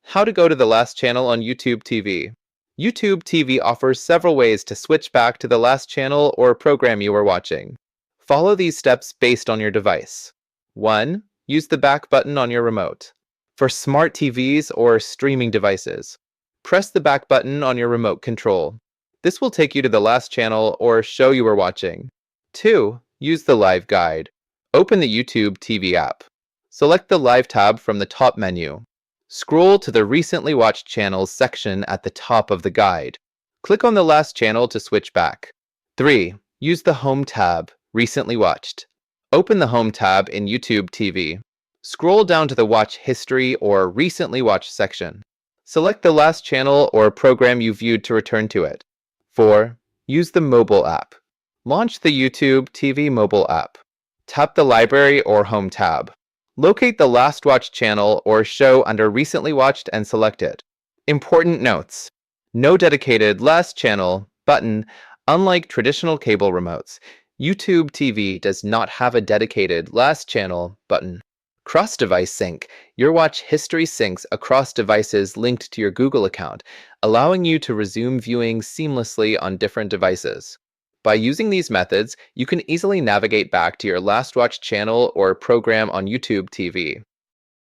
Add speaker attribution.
Speaker 1: How to go to the last channel on YouTube TV. YouTube TV offers several ways to switch back to the last channel or program you were watching. Follow these steps based on your device. 1. Use the back button on your remote. For smart TVs or streaming devices, press the back button on your remote control. This will take you to the last channel or show you were watching. 2. Use the live guide. Open the YouTube TV app. Select the Live tab from the top menu. Scroll to the Recently Watched Channels section at the top of the guide. Click on the last channel to switch back. 3. Use the Home tab, Recently Watched. Open the Home tab in YouTube TV. Scroll down to the Watch History or Recently Watched section. Select the last channel or program you viewed to return to it. 4. Use the mobile app. Launch the YouTube TV mobile app. Tap the Library or Home tab. Locate the last watched channel or show under Recently Watched and select it. Important notes: no dedicated Last Channel button. Unlike traditional cable remotes, YouTube TV does not have a dedicated Last Channel button. Cross-device sync: your watch history syncs across devices linked to your Google account, allowing you to resume viewing seamlessly on different devices. By using these methods, you can easily navigate back to your last watched channel or program on YouTube TV.